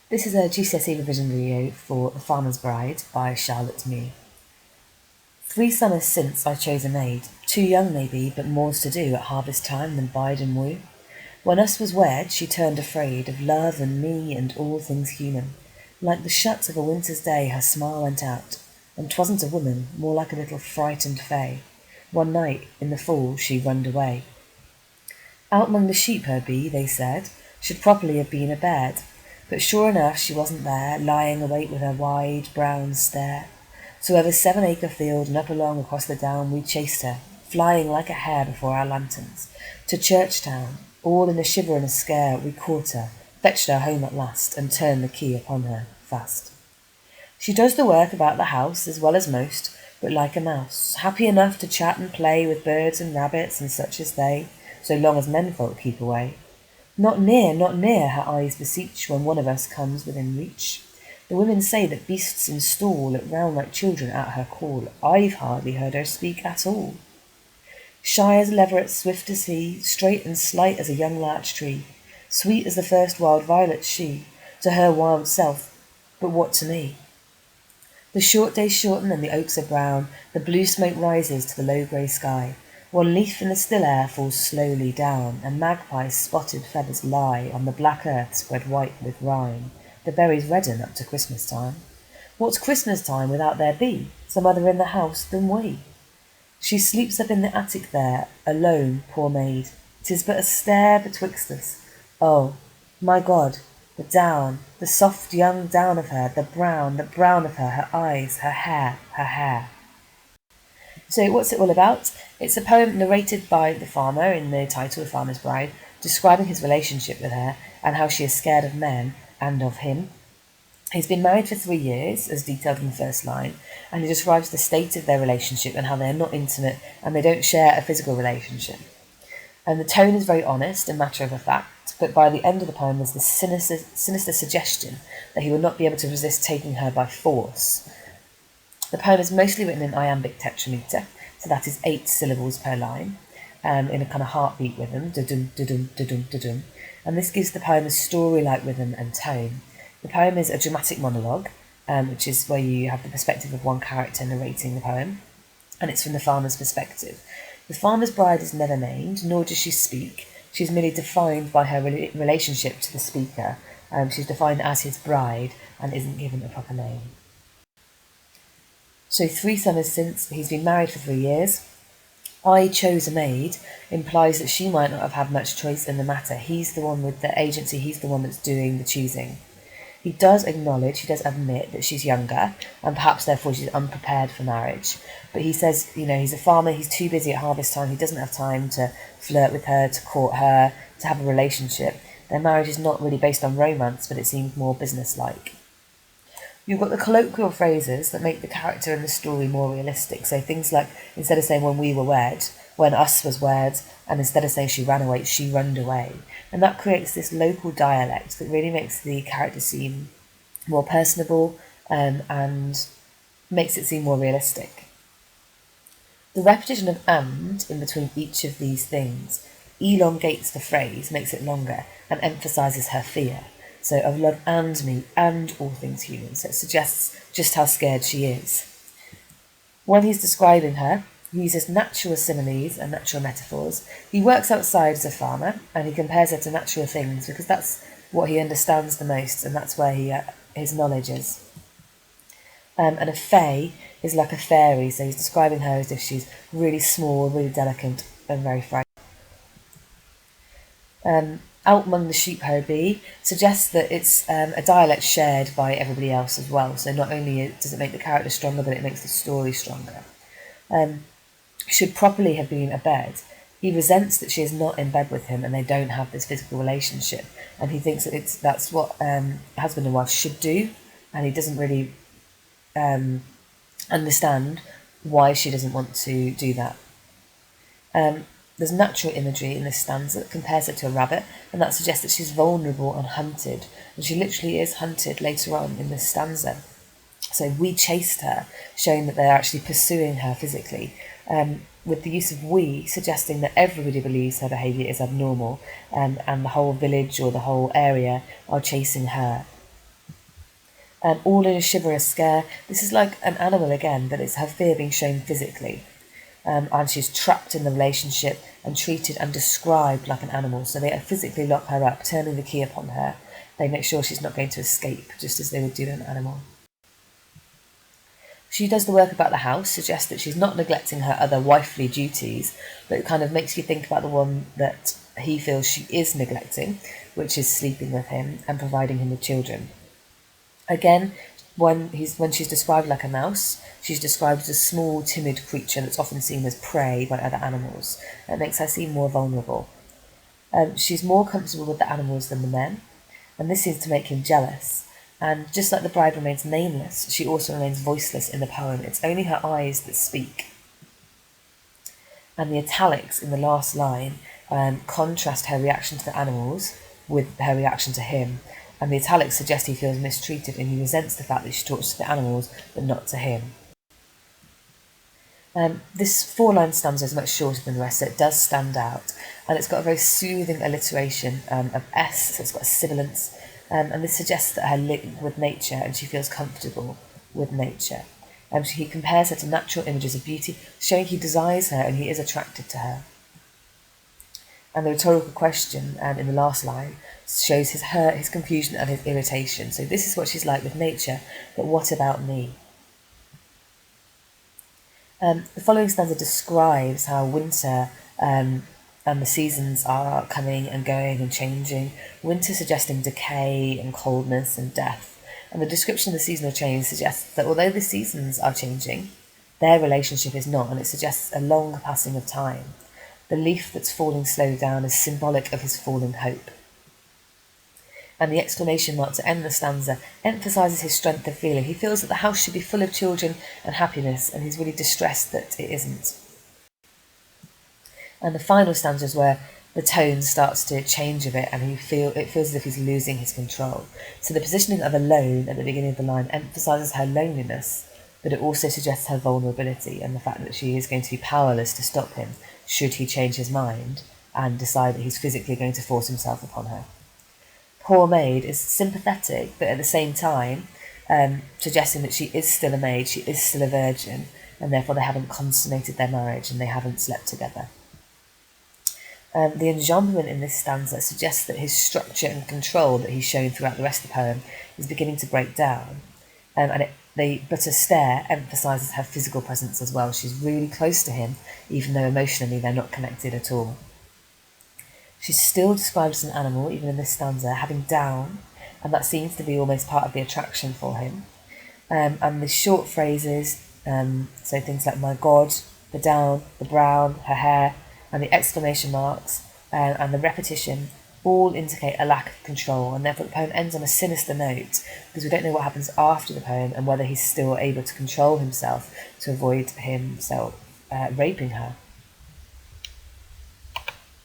This is a GCSE revision video for The Farmer's Bride by Charlotte Mee. 3 summers since I chose a maid, too young maybe, but more's to do at harvest time than bide and woo. When us was wed, she turned afraid of love and me and all things human. Like the shut of a winter's day, her smile went out, and 'twasn't a woman, more like a little frightened fay. One night, in the fall, she runned away. Out among the sheep her be, they said, should properly have been a bed. But sure enough she wasn't there, lying awake with her wide brown stare. So over 7-acre field and up along across the down we chased her, flying like a hare before our lanterns, to Churchtown. All in a shiver and a scare we caught her, fetched her home at last, and turned the key upon her fast. She does the work about the house as well as most, but like a mouse, happy enough to chat and play with birds and rabbits and such as they, so long as menfolk keep away. Not near, her eyes beseech when one of us comes within reach. The women say that beasts in stall look round like children at her call. I've hardly heard her speak at all. Shy as a leveret, swift as he, straight and slight as a young larch tree, sweet as the first wild violet she, to her wild self, but what to me? The short days shorten and the oaks are brown, the blue smoke rises to the low grey sky. One leaf in the still air falls slowly down, and magpies' spotted feathers lie on the black earth spread white with rime. The berries redden up to Christmas time. What's Christmas time without there be some other in the house than we? She sleeps up in the attic there, alone, poor maid. 'Tis but a stair betwixt us. Oh, my God, the down, the soft young down of her, the brown of her, her eyes, her hair. So what's it all about? It's a poem narrated by the farmer in the title, The Farmer's Bride, describing his relationship with her and how she is scared of men and of him. He's been married for 3 years, as detailed in the first line, and he describes the state of their relationship and how they're not intimate and they don't share a physical relationship. And the tone is very honest and matter of fact, but by the end of the poem there's this sinister suggestion that he will not be able to resist taking her by force. The poem is mostly written in iambic tetrameter, so that is 8 syllables per line, in a kind of heartbeat rhythm, da-dum, da-dum, da-dum, da-dum, and this gives the poem a story-like rhythm and tone. The poem is a dramatic monologue, which is where you have the perspective of one character narrating the poem, and it's from the farmer's perspective. The farmer's bride is never named, nor does she speak. She's merely defined by her relationship to the speaker. She's defined as his bride and isn't given a proper name. So 3 summers since, he's been married for 3 years. I chose a maid implies that she might not have had much choice in the matter. He's the one with the agency, he's the one that's doing the choosing. He does admit that she's younger, and perhaps therefore she's unprepared for marriage. But he says, he's a farmer, he's too busy at harvest time, he doesn't have time to flirt with her, to court her, to have a relationship. Their marriage is not really based on romance, but it seems more businesslike. You've got the colloquial phrases that make the character and the story more realistic. So things like, instead of saying when we were wed, when us was wed, and instead of saying she ran away, she runned away. And that creates this local dialect that really makes the character seem more personable, and makes it seem more realistic. The repetition of and in between each of these things elongates the phrase, makes it longer, and emphasises her fear. So of love and me and all things human. So it suggests just how scared she is. When he's describing her, he uses natural similes and natural metaphors. He works outside as a farmer and he compares her to natural things because that's what he understands the most and that's where his knowledge is. And a fae is like a fairy, so he's describing her as if she's really small, really delicate and very fragile. Out among the sheep her be suggests that it's a dialect shared by everybody else as well. So not only does it make the character stronger, but it makes the story stronger. Should properly have been a bed. He resents that she is not in bed with him and they don't have this physical relationship. And he thinks that that's what husband and wife should do. And he doesn't really understand why she doesn't want to do that. There's natural imagery in this stanza that compares her to a rabbit, and that suggests that she's vulnerable and hunted, and she literally is hunted later on in this stanza. So we chased her, showing that they're actually pursuing her physically, with the use of we suggesting that everybody believes her behaviour is abnormal, and the whole village or the whole area are chasing her. All in a shiver, a scare. This is like an animal again, but it's her fear being shown physically. And she's trapped in the relationship and treated and described like an animal. So they physically lock her up, turning the key upon her. They make sure she's not going to escape, just as they would do an animal. She does the work about the house, suggests that she's not neglecting her other wifely duties, but it kind of makes you think about the one that he feels she is neglecting, which is sleeping with him and providing him with children. Again, when she's described like a mouse, she's described as a small, timid creature that's often seen as prey by other animals. It makes her seem more vulnerable. She's more comfortable with the animals than the men, and this seems to make him jealous. And just like the bride remains nameless, she also remains voiceless in the poem. It's only her eyes that speak. And the italics in the last line contrast her reaction to the animals with her reaction to him. And the italics suggest he feels mistreated and he resents the fact that she talks to the animals but not to him. This 4-line stanza is much shorter than the rest, so it does stand out. And it's got a very soothing alliteration of S, so it's got a sibilance. And this suggests that her link with nature and she feels comfortable with nature. He compares her to natural images of beauty, showing he desires her and he is attracted to her. And the rhetorical question in the last line shows his confusion and his irritation. So this is what she's like with nature, but what about me? The following stanza describes how winter and the seasons are coming and going and changing. Winter suggesting decay and coldness and death. And the description of the seasonal change suggests that although the seasons are changing, their relationship is not, and it suggests a long passing of time. The leaf that's falling slowly down is symbolic of his falling hope. And the exclamation mark to end the stanza emphasises his strength of feeling. He feels that the house should be full of children and happiness, and he's really distressed that it isn't. And the final stanza is where the tone starts to change a bit and it feels as if he's losing his control. So the positioning of alone at the beginning of the line emphasises her loneliness, but it also suggests her vulnerability and the fact that she is going to be powerless to stop him should he change his mind and decide that he's physically going to force himself upon her. Poor Maid is sympathetic, but at the same time suggesting that she is still a maid, she is still a virgin, and therefore they haven't consummated their marriage and they haven't slept together. The enjambment in this stanza suggests that his structure and control that he's shown throughout the rest of the poem is beginning to break down. But a stare emphasises her physical presence as well. She's really close to him, even though emotionally they're not connected at all. She's still described as an animal, even in this stanza, having down, and that seems to be almost part of the attraction for him. And the short phrases, so things like my God, the down, the brown, her hair, and the exclamation marks, and the repetition all indicate a lack of control, and therefore the poem ends on a sinister note, because we don't know what happens after the poem and whether he's still able to control himself to avoid himself raping her.